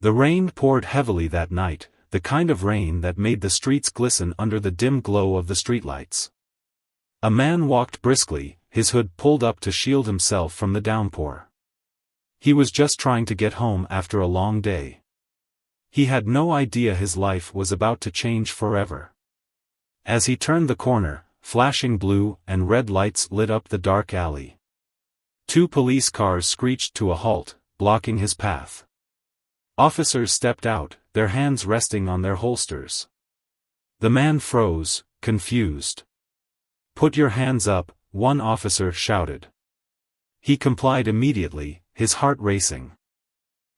The rain poured heavily that night, the kind of rain that made the streets glisten under the dim glow of the streetlights. A man walked briskly, his hood pulled up to shield himself from the downpour. He was just trying to get home after a long day. He had no idea his life was about to change forever. As he turned the corner, flashing blue and red lights lit up the dark alley. 2 police cars screeched to a halt, blocking his path. Officers stepped out, their hands resting on their holsters. The man froze, confused. "Put your hands up," one officer shouted. He complied immediately, his heart racing.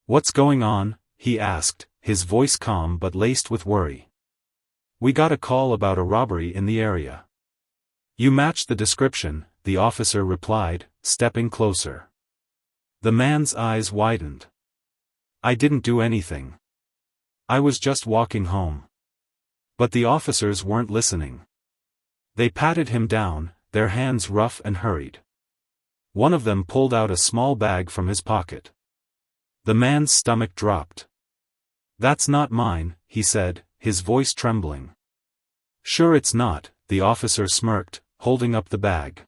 "What's going on?" he asked, his voice calm but laced with worry. "We got a call about a robbery in the area." "You matched the description," the officer replied, stepping closer. The man's eyes widened. "I didn't do anything. I was just walking home." But the officers weren't listening. They patted him down, their hands rough and hurried. One of them pulled out a small bag from his pocket. The man's stomach dropped. "That's not mine," he said, his voice trembling. "Sure it's not," the officer smirked, holding up the bag.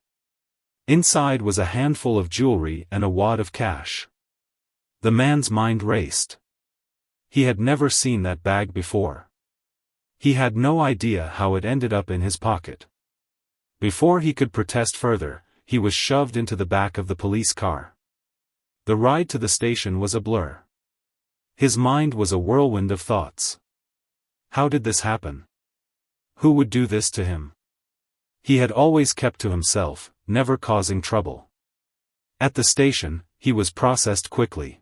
Inside was a handful of jewelry and a wad of cash. The man's mind raced. He had never seen that bag before. He had no idea how it ended up in his pocket. Before he could protest further, he was shoved into the back of the police car. The ride to the station was a blur. His mind was a whirlwind of thoughts. How did this happen? Who would do this to him? He had always kept to himself, never causing trouble. At the station, he was processed quickly.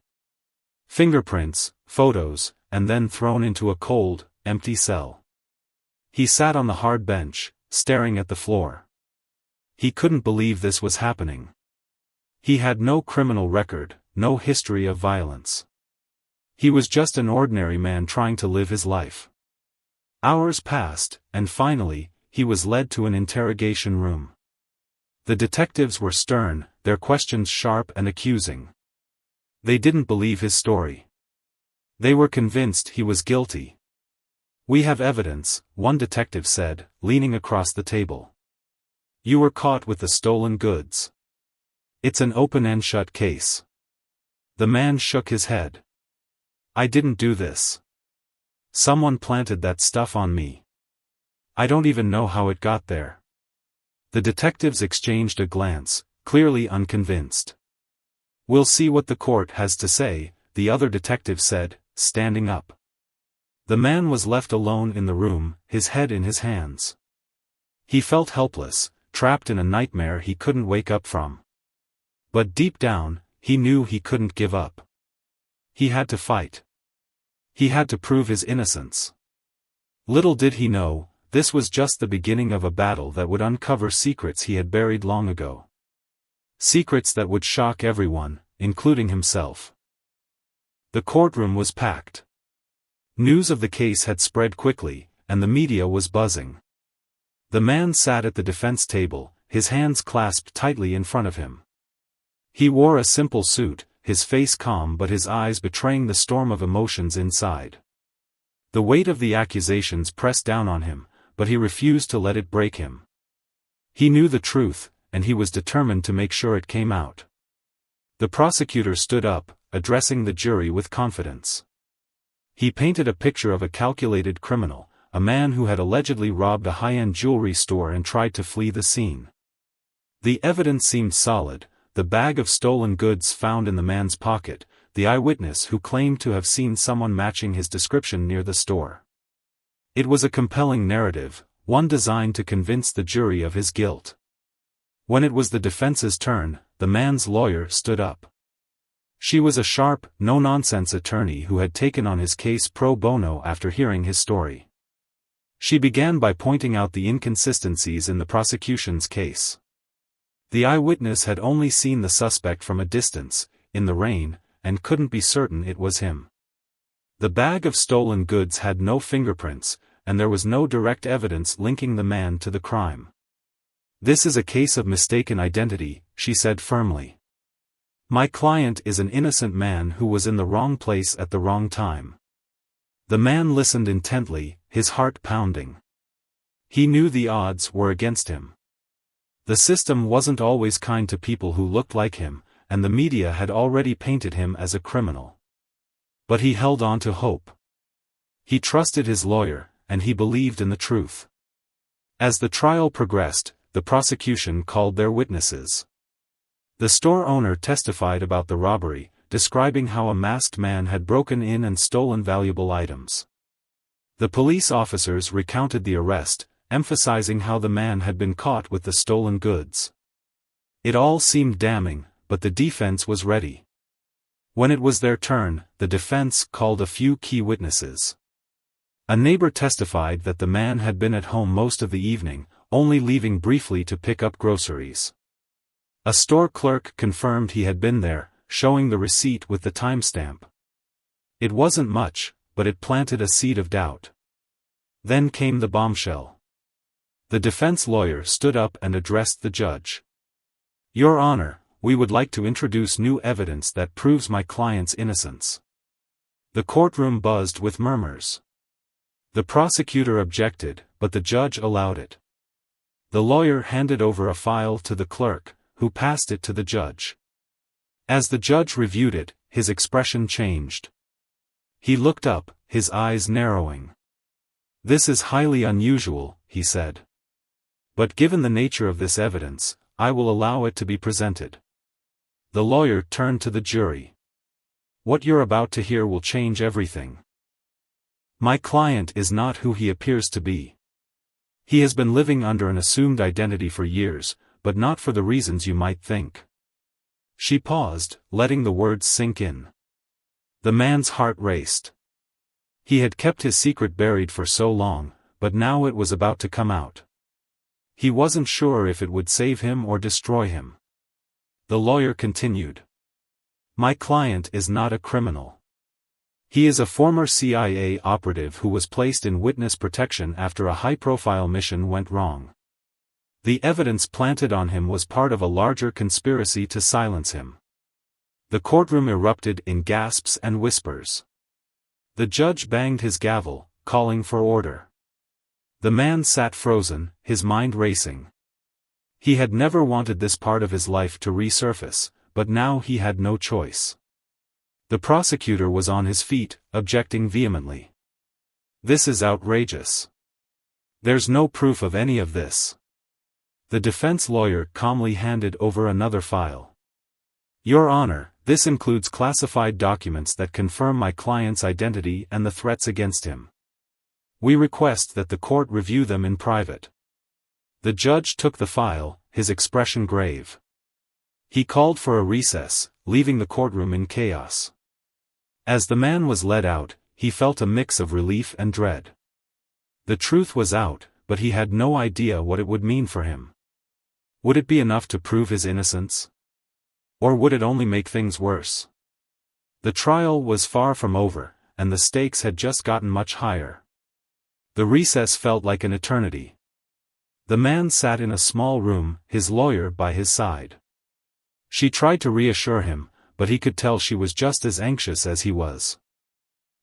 Fingerprints, photos, and then thrown into a cold, empty cell. He sat on the hard bench, staring at the floor. He couldn't believe this was happening. He had no criminal record, no history of violence. He was just an ordinary man trying to live his life. Hours passed, and finally, he was led to an interrogation room. The detectives were stern, their questions sharp and accusing. They didn't believe his story. They were convinced he was guilty. "We have evidence," one detective said, leaning across the table. "You were caught with the stolen goods. It's an open-and-shut case." The man shook his head. "I didn't do this. Someone planted that stuff on me. I don't even know how it got there." The detectives exchanged a glance, clearly unconvinced. "We'll see what the court has to say," the other detective said, standing up. The man was left alone in the room, his head in his hands. He felt helpless, trapped in a nightmare he couldn't wake up from. But deep down, he knew he couldn't give up. He had to fight. He had to prove his innocence. Little did he know, this was just the beginning of a battle that would uncover secrets he had buried long ago. Secrets that would shock everyone, including himself. The courtroom was packed. News of the case had spread quickly, and the media was buzzing. The man sat at the defense table, his hands clasped tightly in front of him. He wore a simple suit, his face calm but his eyes betraying the storm of emotions inside. The weight of the accusations pressed down on him, but he refused to let it break him. He knew the truth, and he was determined to make sure it came out. The prosecutor stood up, addressing the jury with confidence. He painted a picture of a calculated criminal, a man who had allegedly robbed a high-end jewelry store and tried to flee the scene. The evidence seemed solid, the bag of stolen goods found in the man's pocket, the eyewitness who claimed to have seen someone matching his description near the store. It was a compelling narrative, one designed to convince the jury of his guilt. When it was the defense's turn, the man's lawyer stood up. She was a sharp, no-nonsense attorney who had taken on his case pro bono after hearing his story. She began by pointing out the inconsistencies in the prosecution's case. The eyewitness had only seen the suspect from a distance, in the rain, and couldn't be certain it was him. The bag of stolen goods had no fingerprints, and there was no direct evidence linking the man to the crime. "This is a case of mistaken identity," she said firmly. My client is an innocent man who was in the wrong place at the wrong time. The man listened intently, his heart pounding. He knew the odds were against him. The system wasn't always kind to people who looked like him, and the media had already painted him as a criminal. But he held on to hope. He trusted his lawyer, and he believed in the truth. As the trial progressed, the prosecution called their witnesses. The store owner testified about the robbery, describing how a masked man had broken in and stolen valuable items. The police officers recounted the arrest, emphasizing how the man had been caught with the stolen goods. It all seemed damning, but the defense was ready. When it was their turn, the defense called a few key witnesses. A neighbor testified that the man had been at home most of the evening, only leaving briefly to pick up groceries. A store clerk confirmed he had been there, showing the receipt with the timestamp. It wasn't much, but it planted a seed of doubt. Then came the bombshell. The defense lawyer stood up and addressed the judge. "Your Honor, we would like to introduce new evidence that proves my client's innocence." The courtroom buzzed with murmurs. The prosecutor objected, but the judge allowed it. The lawyer handed over a file to the clerk, who passed it to the judge. As the judge reviewed it, his expression changed. He looked up, his eyes narrowing. "This is highly unusual," he said. "But given the nature of this evidence, I will allow it to be presented." The lawyer turned to the jury. "What you're about to hear will change everything. My client is not who he appears to be. He has been living under an assumed identity for years, but not for the reasons you might think." She paused, letting the words sink in. The man's heart raced. He had kept his secret buried for so long, but now it was about to come out. He wasn't sure if it would save him or destroy him. The lawyer continued. "My client is not a criminal. He is a former CIA operative who was placed in witness protection after a high-profile mission went wrong. The evidence planted on him was part of a larger conspiracy to silence him." The courtroom erupted in gasps and whispers. The judge banged his gavel, calling for order. The man sat frozen, his mind racing. He had never wanted this part of his life to resurface, but now he had no choice. The prosecutor was on his feet, objecting vehemently. "This is outrageous. There's no proof of any of this." The defense lawyer calmly handed over another file. "Your Honor, this includes classified documents that confirm my client's identity and the threats against him. We request that the court review them in private." The judge took the file, his expression grave. He called for a recess, leaving the courtroom in chaos. As the man was led out, he felt a mix of relief and dread. The truth was out, but he had no idea what it would mean for him. Would it be enough to prove his innocence? Or would it only make things worse? The trial was far from over, and the stakes had just gotten much higher. The recess felt like an eternity. The man sat in a small room, his lawyer by his side. She tried to reassure him, but he could tell she was just as anxious as he was.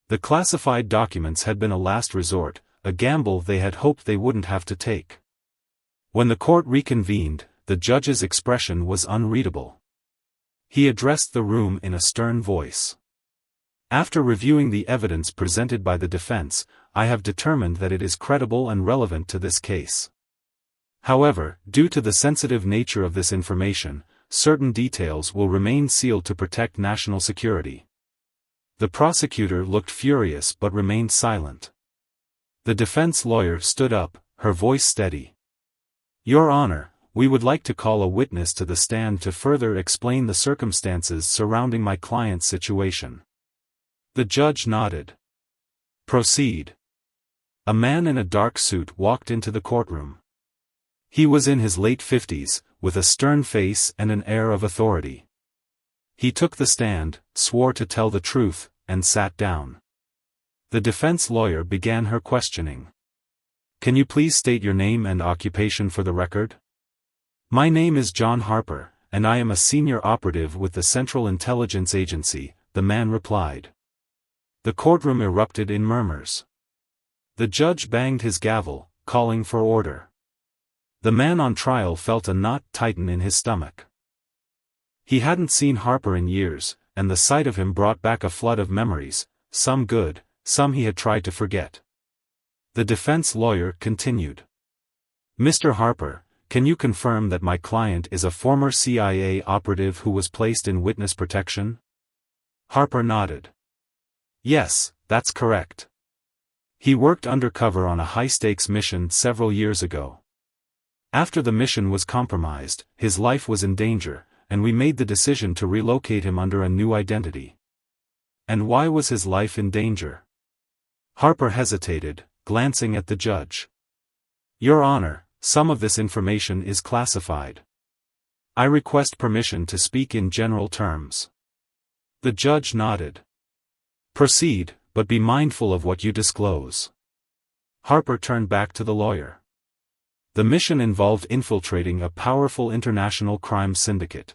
The classified documents had been a last resort, a gamble they had hoped they wouldn't have to take. When the court reconvened, the judge's expression was unreadable. He addressed the room in a stern voice. "After reviewing the evidence presented by the defense, I have determined that it is credible and relevant to this case. However, due to the sensitive nature of this information, certain details will remain sealed to protect national security." The prosecutor looked furious but remained silent. The defense lawyer stood up, her voice steady. "Your Honor, we would like to call a witness to the stand to further explain the circumstances surrounding my client's situation." The judge nodded. "Proceed." A man in a dark suit walked into the courtroom. He was in his late 50s, with a stern face and an air of authority. He took the stand, swore to tell the truth, and sat down. The defense lawyer began her questioning. "Can you please state your name and occupation for the record?" "My name is John Harper, and I am a senior operative with the Central Intelligence Agency, the man replied. The courtroom erupted in murmurs. The judge banged his gavel, calling for order. The man on trial felt a knot tighten in his stomach. He hadn't seen Harper in years, and the sight of him brought back a flood of memories, some good, some he had tried to forget. The defense lawyer continued. Mr. Harper, can you confirm that my client is a former CIA operative who was placed in witness protection? Harper nodded. Yes, that's correct. He worked undercover on a high-stakes mission several years ago. After the mission was compromised, his life was in danger, and we made the decision to relocate him under a new identity. And why was his life in danger? Harper hesitated, glancing at the judge. Your Honor, some of this information is classified. I request permission to speak in general terms. The judge nodded. Proceed, but be mindful of what you disclose. Harper turned back to the lawyer. The mission involved infiltrating a powerful international crime syndicate.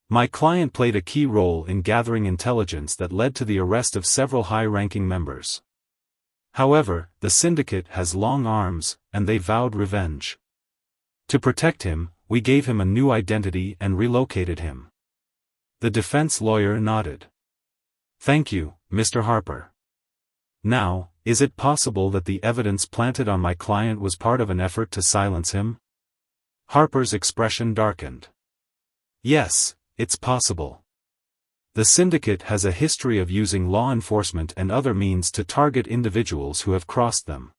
My client played a key role in gathering intelligence that led to the arrest of several high-ranking members. However, the syndicate has long arms, and they vowed revenge. To protect him, we gave him a new identity and relocated him. The defense lawyer nodded. Thank you, Mr. Harper. Now, is it possible that the evidence planted on my client was part of an effort to silence him? Harper's expression darkened. Yes, it's possible. The syndicate has a history of using law enforcement and other means to target individuals who have crossed them.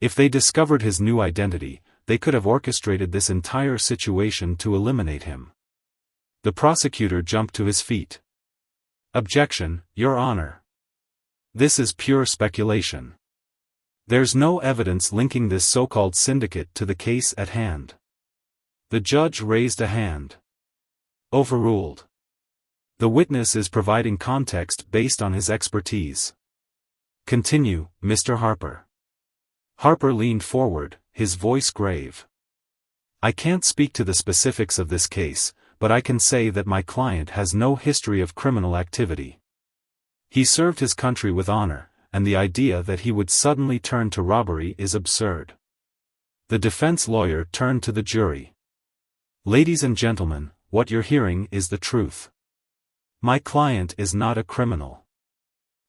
If they discovered his new identity, they could have orchestrated this entire situation to eliminate him. The prosecutor jumped to his feet. Objection, Your Honor. This is pure speculation. There's no evidence linking this so-called syndicate to the case at hand. The judge raised a hand. Overruled. The witness is providing context based on his expertise. Continue, Mr. Harper. Harper leaned forward, his voice grave. I can't speak to the specifics of this case, but I can say that my client has no history of criminal activity. He served his country with honor, and the idea that he would suddenly turn to robbery is absurd. The defense lawyer turned to the jury. Ladies and gentlemen, what you're hearing is the truth. My client is not a criminal.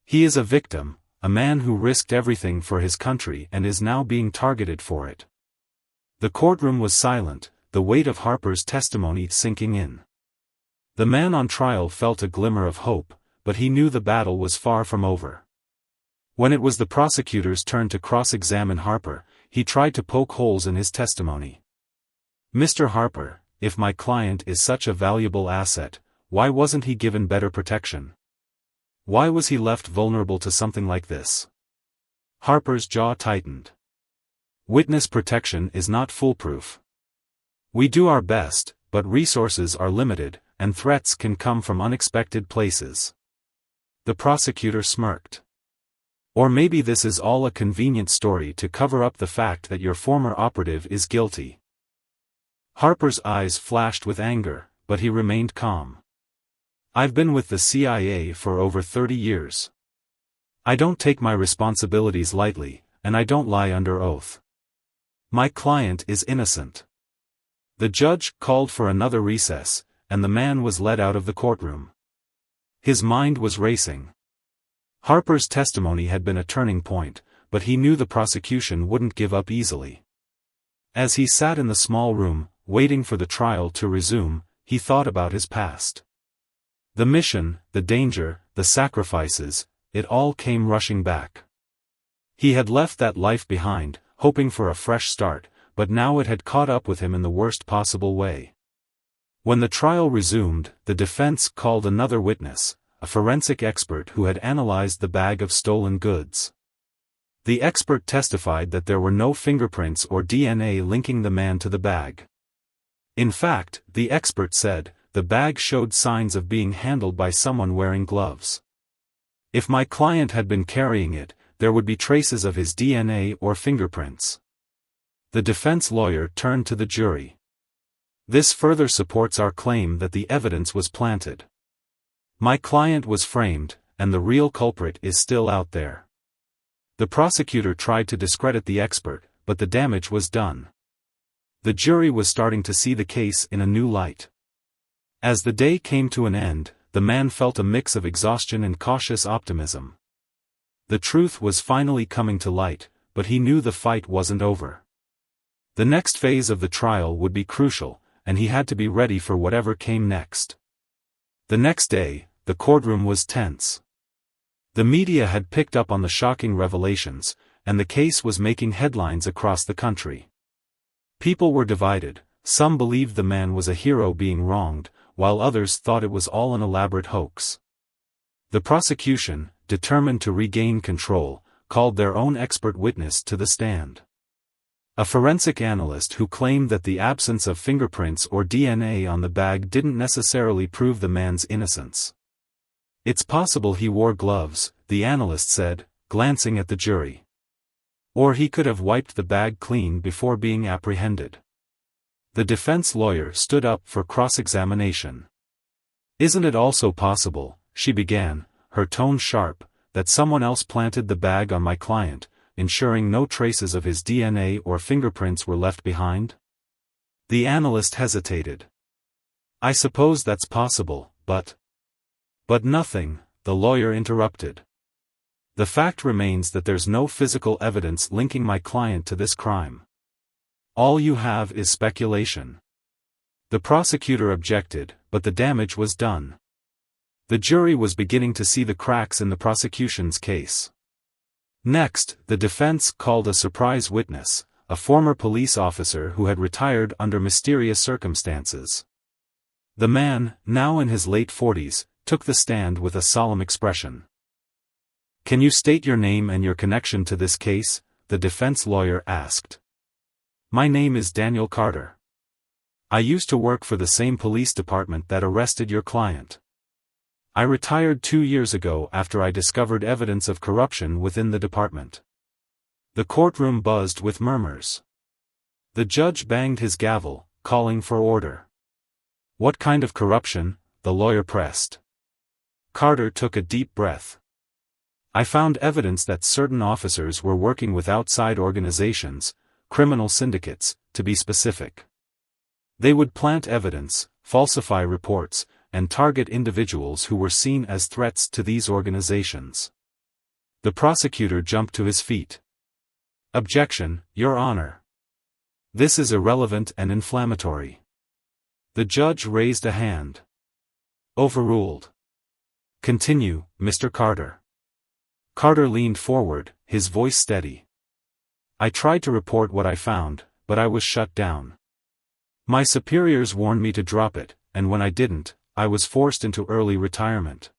He is a victim, a man who risked everything for his country and is now being targeted for it. The courtroom was silent, the weight of Harper's testimony sinking in. The man on trial felt a glimmer of hope, but he knew the battle was far from over. When it was the prosecutor's turn to cross-examine Harper, he tried to poke holes in his testimony. Mr. Harper, if my client is such a valuable asset, why wasn't he given better protection? Why was he left vulnerable to something like this? Harper's jaw tightened. Witness protection is not foolproof. We do our best, but resources are limited, and threats can come from unexpected places. The prosecutor smirked. Or maybe this is all a convenient story to cover up the fact that your former operative is guilty. Harper's eyes flashed with anger, but he remained calm. I've been with the CIA for over 30 years. I don't take my responsibilities lightly, and I don't lie under oath. My client is innocent. The judge called for another recess, and the man was led out of the courtroom. His mind was racing. Harper's testimony had been a turning point, but he knew the prosecution wouldn't give up easily. As he sat in the small room, waiting for the trial to resume, he thought about his past. The mission, the danger, the sacrifices, it all came rushing back. He had left that life behind, hoping for a fresh start, but now it had caught up with him in the worst possible way. When the trial resumed, the defense called another witness, a forensic expert who had analyzed the bag of stolen goods. The expert testified that there were no fingerprints or DNA linking the man to the bag. In fact, the expert said, the bag showed signs of being handled by someone wearing gloves. If my client had been carrying it, there would be traces of his DNA or fingerprints. The defense lawyer turned to the jury. This further supports our claim that the evidence was planted. My client was framed, and the real culprit is still out there. The prosecutor tried to discredit the expert, but the damage was done. The jury was starting to see the case in a new light. As the day came to an end, the man felt a mix of exhaustion and cautious optimism. The truth was finally coming to light, but he knew the fight wasn't over. The next phase of the trial would be crucial, and he had to be ready for whatever came next. The next day, the courtroom was tense. The media had picked up on the shocking revelations, and the case was making headlines across the country. People were divided. Some believed the man was a hero being wronged, while others thought it was all an elaborate hoax. The prosecution, determined to regain control, called their own expert witness to the stand. A forensic analyst who claimed that the absence of fingerprints or DNA on the bag didn't necessarily prove the man's innocence. It's possible he wore gloves, the analyst said, glancing at the jury. Or he could have wiped the bag clean before being apprehended. The defense lawyer stood up for cross-examination. Isn't it also possible, she began, her tone sharp, that someone else planted the bag on my client, ensuring no traces of his DNA or fingerprints were left behind? The analyst hesitated. I suppose that's possible, but nothing, the lawyer interrupted. The fact remains that there's no physical evidence linking my client to this crime. All you have is speculation. The prosecutor objected, but the damage was done. The jury was beginning to see the cracks in the prosecution's case. Next, the defense called a surprise witness, a former police officer who had retired under mysterious circumstances. The man, now in his late 40s, took the stand with a solemn expression. Can you state your name and your connection to this case? The defense lawyer asked. My name is Daniel Carter. I used to work for the same police department that arrested your client. I retired 2 years ago after I discovered evidence of corruption within the department. The courtroom buzzed with murmurs. The judge banged his gavel, calling for order. What kind of corruption? The lawyer pressed. Carter took a deep breath. I found evidence that certain officers were working with outside organizations, criminal syndicates, to be specific. They would plant evidence, falsify reports, and target individuals who were seen as threats to these organizations. The prosecutor jumped to his feet. Objection, Your Honor. This is irrelevant and inflammatory. The judge raised a hand. Overruled. Continue, Mr. Carter. Carter leaned forward, his voice steady. I tried to report what I found, but I was shut down. My superiors warned me to drop it, and when I didn't, I was forced into early retirement.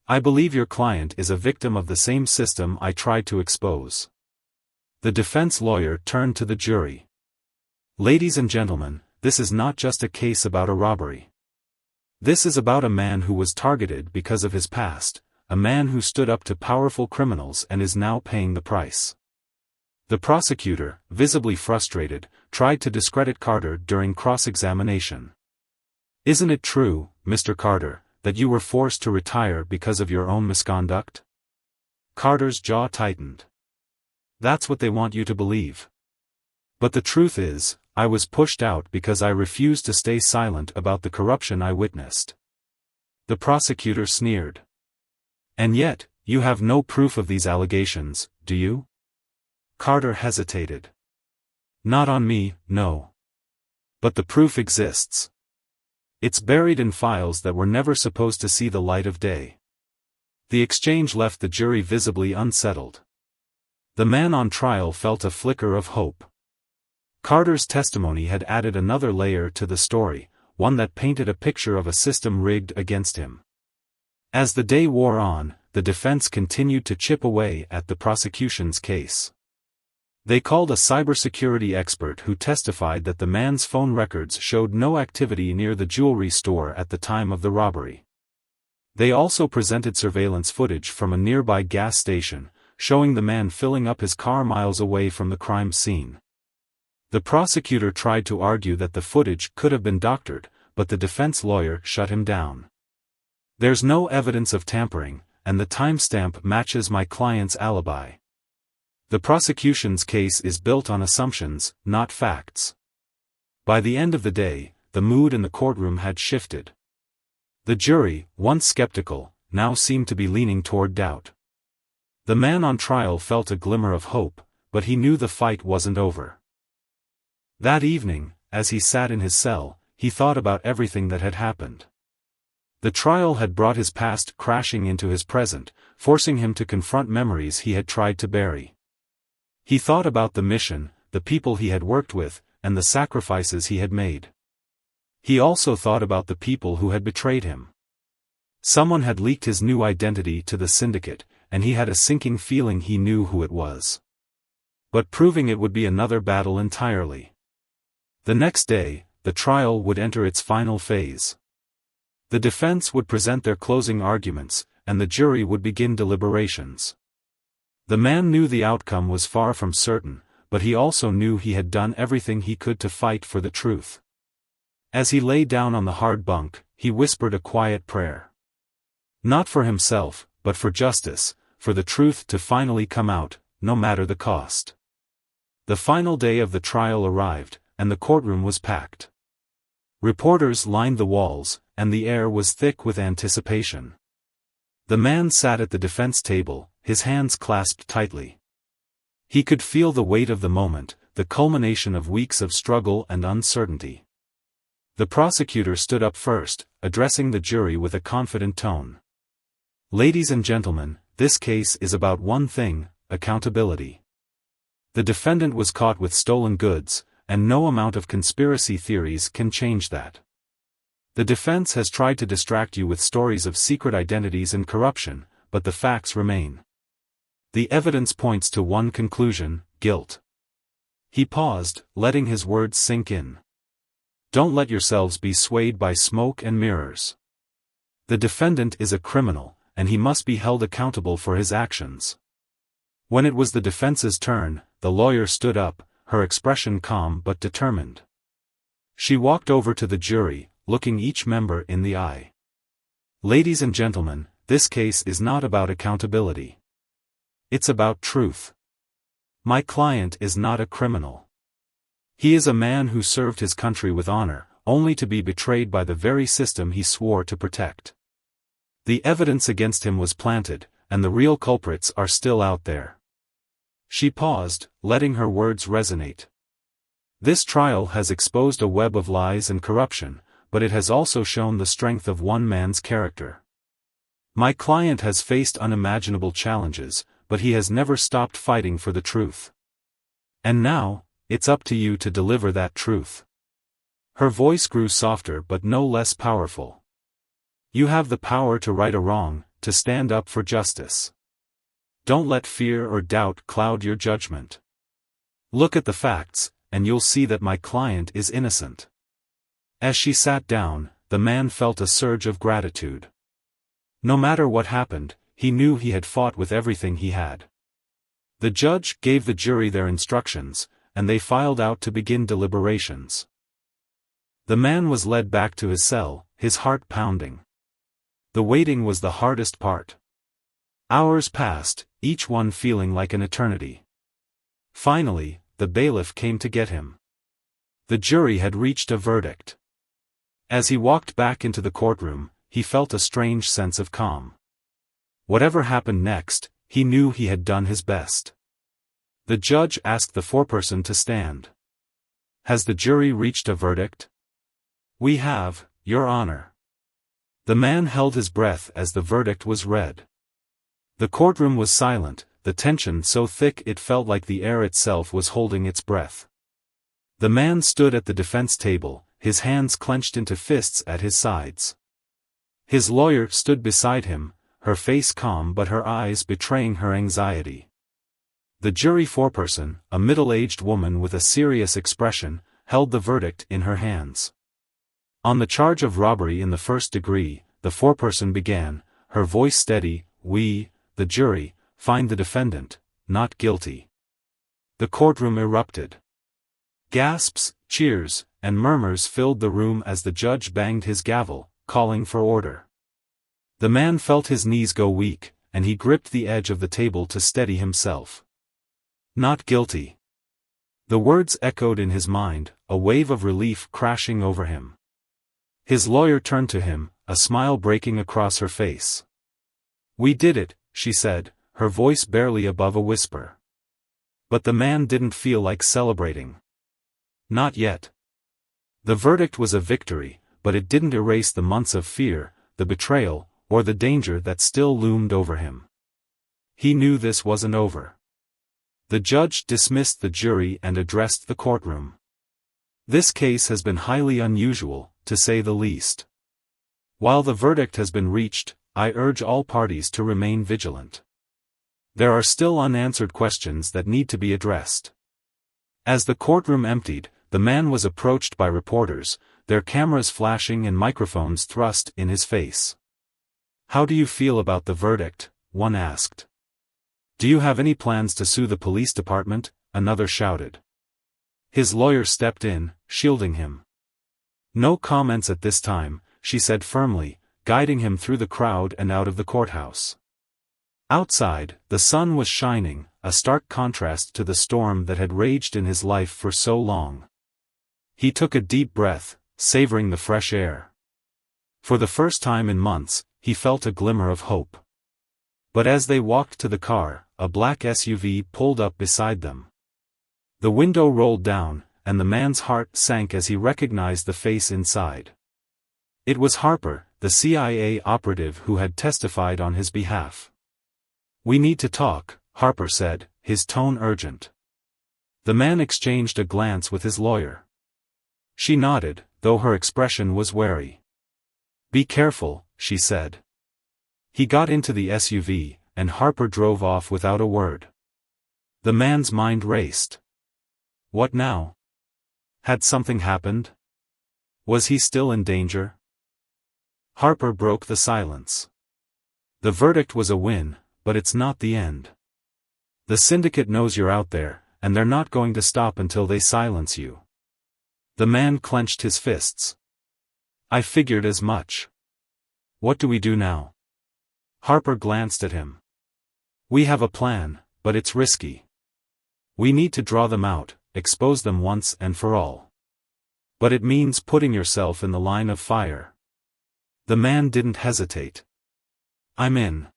I believe your client is a victim of the same system I tried to expose. The defense lawyer turned to the jury. Ladies and gentlemen, this is not just a case about a robbery. This is about a man who was targeted because of his past, a man who stood up to powerful criminals and is now paying the price. The prosecutor, visibly frustrated, tried to discredit Carter during cross-examination. Isn't it true, Mr. Carter, that you were forced to retire because of your own misconduct? Carter's jaw tightened. That's what they want you to believe. But the truth is, I was pushed out because I refused to stay silent about the corruption I witnessed. The prosecutor sneered. And yet, you have no proof of these allegations, do you? Carter hesitated. Not on me, no. But the proof exists. It's buried in files that were never supposed to see the light of day. The exchange left the jury visibly unsettled. The man on trial felt a flicker of hope. Carter's testimony had added another layer to the story, one that painted a picture of a system rigged against him. As the day wore on, the defense continued to chip away at the prosecution's case. They called a cybersecurity expert who testified that the man's phone records showed no activity near the jewelry store at the time of the robbery. They also presented surveillance footage from a nearby gas station, showing the man filling up his car miles away from the crime scene. The prosecutor tried to argue that the footage could have been doctored, but the defense lawyer shut him down. There's no evidence of tampering, and the timestamp matches my client's alibi. The prosecution's case is built on assumptions, not facts. By the end of the day, the mood in the courtroom had shifted. The jury, once skeptical, now seemed to be leaning toward doubt. The man on trial felt a glimmer of hope, but he knew the fight wasn't over. That evening, as he sat in his cell, he thought about everything that had happened. The trial had brought his past crashing into his present, forcing him to confront memories he had tried to bury. He thought about the mission, the people he had worked with, and the sacrifices he had made. He also thought about the people who had betrayed him. Someone had leaked his new identity to the syndicate, and he had a sinking feeling he knew who it was. But proving it would be another battle entirely. The next day, the trial would enter its final phase. The defense would present their closing arguments, and the jury would begin deliberations. The man knew the outcome was far from certain, but he also knew he had done everything he could to fight for the truth. As he lay down on the hard bunk, he whispered a quiet prayer. Not for himself, but for justice, for the truth to finally come out, no matter the cost. The final day of the trial arrived, and the courtroom was packed. Reporters lined the walls, and the air was thick with anticipation. The man sat at the defense table, his hands clasped tightly. He could feel the weight of the moment, the culmination of weeks of struggle and uncertainty. The prosecutor stood up first, addressing the jury with a confident tone. "Ladies and gentlemen, this case is about one thing: accountability. The defendant was caught with stolen goods, and no amount of conspiracy theories can change that. The defense has tried to distract you with stories of secret identities and corruption, but the facts remain. The evidence points to one conclusion: guilt." He paused, letting his words sink in. "Don't let yourselves be swayed by smoke and mirrors. The defendant is a criminal, and he must be held accountable for his actions." When it was the defense's turn, the lawyer stood up, her expression calm but determined. She walked over to the jury, looking each member in the eye. "Ladies and gentlemen, this case is not about accountability. It's about truth. My client is not a criminal. He is a man who served his country with honor, only to be betrayed by the very system he swore to protect. The evidence against him was planted, and the real culprits are still out there." She paused, letting her words resonate. "This trial has exposed a web of lies and corruption, but it has also shown the strength of one man's character. My client has faced unimaginable challenges, but he has never stopped fighting for the truth. And now, it's up to you to deliver that truth." Her voice grew softer but no less powerful. "You have the power to right a wrong, to stand up for justice. Don't let fear or doubt cloud your judgment. Look at the facts, and you'll see that my client is innocent." As she sat down, the man felt a surge of gratitude. No matter what happened, he knew he had fought with everything he had. The judge gave the jury their instructions, and they filed out to begin deliberations. The man was led back to his cell, his heart pounding. The waiting was the hardest part. Hours passed, each one feeling like an eternity. Finally, the bailiff came to get him. The jury had reached a verdict. As he walked back into the courtroom, he felt a strange sense of calm. Whatever happened next, he knew he had done his best. The judge asked the foreperson to stand. "Has the jury reached a verdict?" "We have, Your Honor." The man held his breath as the verdict was read. The courtroom was silent, the tension so thick it felt like the air itself was holding its breath. The man stood at the defense table, his hands clenched into fists at his sides. His lawyer stood beside him, her face calm but her eyes betraying her anxiety. The jury foreperson, a middle-aged woman with a serious expression, held the verdict in her hands. On the charge of robbery in the first degree, the foreperson began, her voice steady, "We, the jury, find the defendant not guilty." The courtroom erupted. Gasps, cheers, and murmurs filled the room as the judge banged his gavel, calling for order. The man felt his knees go weak, and he gripped the edge of the table to steady himself. Not guilty. The words echoed in his mind, a wave of relief crashing over him. His lawyer turned to him, a smile breaking across her face. "We did it," she said, her voice barely above a whisper. But the man didn't feel like celebrating. Not yet. The verdict was a victory, but it didn't erase the months of fear, the betrayal, or the danger that still loomed over him. He knew this wasn't over. The judge dismissed the jury and addressed the courtroom. "This case has been highly unusual, to say the least. While the verdict has been reached, I urge all parties to remain vigilant. There are still unanswered questions that need to be addressed." As the courtroom emptied, the man was approached by reporters, their cameras flashing and microphones thrust in his face. "How do you feel about the verdict?" one asked. "Do you have any plans to sue the police department?" another shouted. His lawyer stepped in, shielding him. "No comments at this time," she said firmly, guiding him through the crowd and out of the courthouse. Outside, the sun was shining, a stark contrast to the storm that had raged in his life for so long. He took a deep breath, savoring the fresh air. For the first time in months, he felt a glimmer of hope. But as they walked to the car, a black SUV pulled up beside them. The window rolled down, and the man's heart sank as he recognized the face inside. It was Harper, the CIA operative who had testified on his behalf. "We need to talk," Harper said, his tone urgent. The man exchanged a glance with his lawyer. She nodded, though her expression was wary. "Be careful," she said. He got into the SUV, and Harper drove off without a word. The man's mind raced. What now? Had something happened? Was he still in danger? Harper broke the silence. "The verdict was a win, but it's not the end. The syndicate knows you're out there, and they're not going to stop until they silence you." The man clenched his fists. "I figured as much. What do we do now?" Harper glanced at him. "We have a plan, but it's risky. We need to draw them out, expose them once and for all. But it means putting yourself in the line of fire." The man didn't hesitate. "I'm in.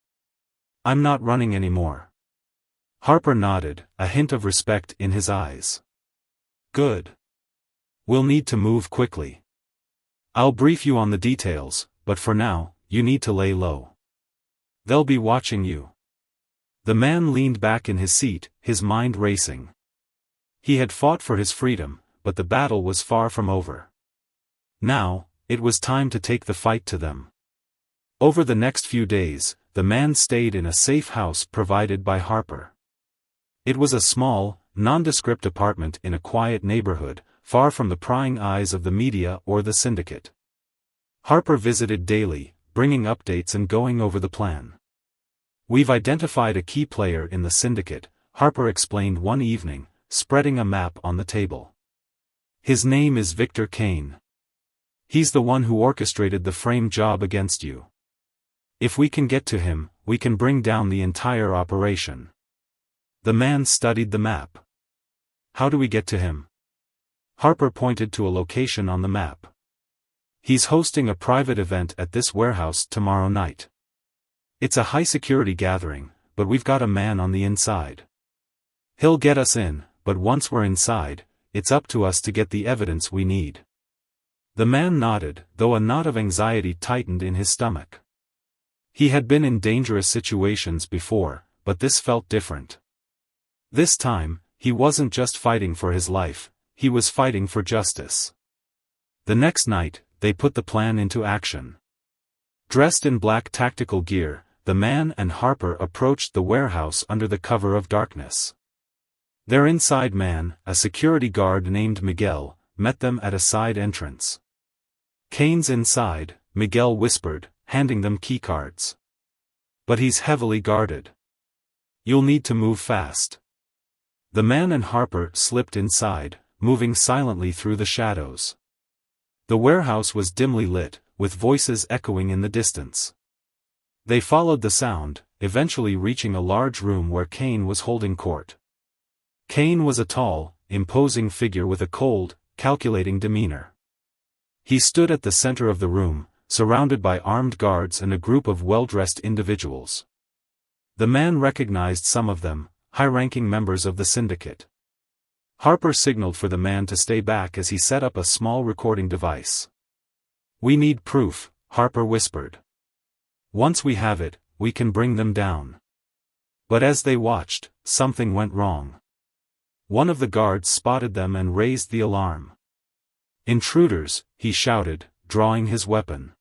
I'm not running anymore." Harper nodded, a hint of respect in his eyes. "Good. We'll need to move quickly. I'll brief you on the details, but for now, you need to lay low. They'll be watching you." The man leaned back in his seat, his mind racing. He had fought for his freedom, but the battle was far from over. Now, it was time to take the fight to them. Over the next few days, the man stayed in a safe house provided by Harper. It was a small, nondescript apartment in a quiet neighborhood, far from the prying eyes of the media or the syndicate. Harper visited daily, bringing updates and going over the plan. "We've identified a key player in the syndicate," Harper explained one evening, spreading a map on the table. "His name is Victor Kane. He's the one who orchestrated the frame job against you. If we can get to him, we can bring down the entire operation." The man studied the map. "How do we get to him?" Harper pointed to a location on the map. "He's hosting a private event at this warehouse tomorrow night. It's a high-security gathering, but we've got a man on the inside. He'll get us in, but once we're inside, it's up to us to get the evidence we need." The man nodded, though a knot of anxiety tightened in his stomach. He had been in dangerous situations before, but this felt different. This time, he wasn't just fighting for his life, he was fighting for justice. The next night, they put the plan into action. Dressed in black tactical gear, the man and Harper approached the warehouse under the cover of darkness. Their inside man, a security guard named Miguel, met them at a side entrance. "Kane's inside," Miguel whispered, handing them keycards. "But he's heavily guarded. You'll need to move fast." The man and Harper slipped inside, moving silently through the shadows. The warehouse was dimly lit, with voices echoing in the distance. They followed the sound, eventually reaching a large room where Kane was holding court. Kane was a tall, imposing figure with a cold, calculating demeanor. He stood at the center of the room, surrounded by armed guards and a group of well-dressed individuals. The man recognized some of them, high-ranking members of the syndicate. Harper signaled for the man to stay back as he set up a small recording device. "We need proof," Harper whispered. "Once we have it, we can bring them down." But as they watched, something went wrong. One of the guards spotted them and raised the alarm. "Intruders," he shouted, drawing his weapon.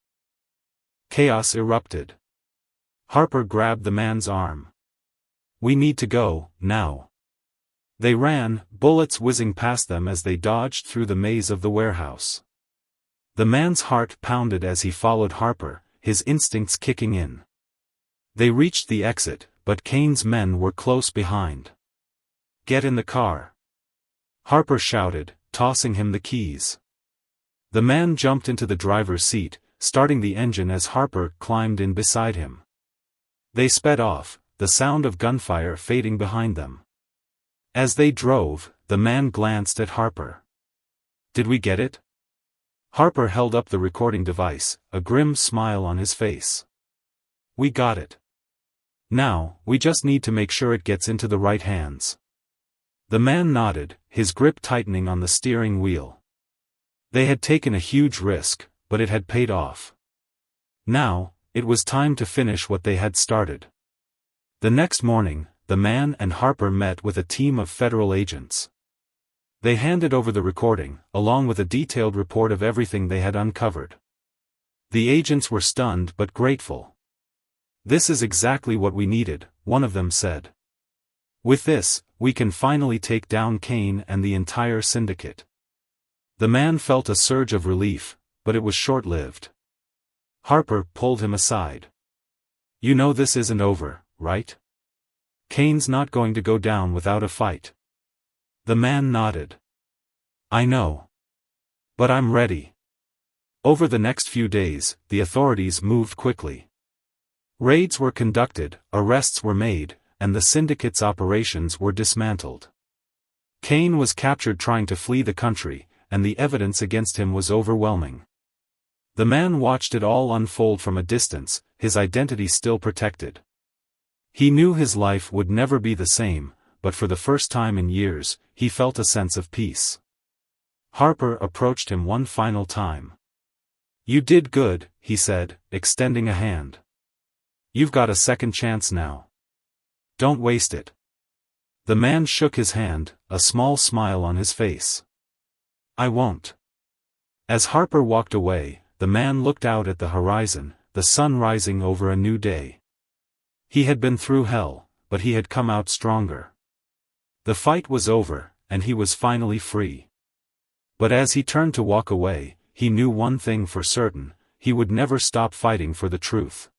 Chaos erupted. Harper grabbed the man's arm. "We need to go, now." They ran, bullets whizzing past them as they dodged through the maze of the warehouse. The man's heart pounded as he followed Harper, his instincts kicking in. They reached the exit, but Kane's men were close behind. "Get in the car," Harper shouted, tossing him the keys. The man jumped into the driver's seat, starting the engine as Harper climbed in beside him. They sped off, the sound of gunfire fading behind them. As they drove, the man glanced at Harper. "Did we get it?" Harper held up the recording device, a grim smile on his face. "We got it. Now, we just need to make sure it gets into the right hands." The man nodded, his grip tightening on the steering wheel. They had taken a huge risk, but it had paid off. Now, it was time to finish what they had started. The next morning, the man and Harper met with a team of federal agents. They handed over the recording, along with a detailed report of everything they had uncovered. The agents were stunned but grateful. "This is exactly what we needed," one of them said. "With this, we can finally take down Kane and the entire syndicate." The man felt a surge of relief, but it was short-lived. Harper pulled him aside. "You know this isn't over, right? Kane's not going to go down without a fight." The man nodded. "I know. But I'm ready." Over the next few days, the authorities moved quickly. Raids were conducted, arrests were made, and the syndicate's operations were dismantled. Kane was captured trying to flee the country, and the evidence against him was overwhelming. The man watched it all unfold from a distance, his identity still protected. He knew his life would never be the same, but for the first time in years, he felt a sense of peace. Harper approached him one final time. "You did good," he said, extending a hand. "You've got a second chance now. Don't waste it." The man shook his hand, a small smile on his face. "I won't." As Harper walked away, the man looked out at the horizon, the sun rising over a new day. He had been through hell, but he had come out stronger. The fight was over, and he was finally free. But as he turned to walk away, he knew one thing for certain: he would never stop fighting for the truth.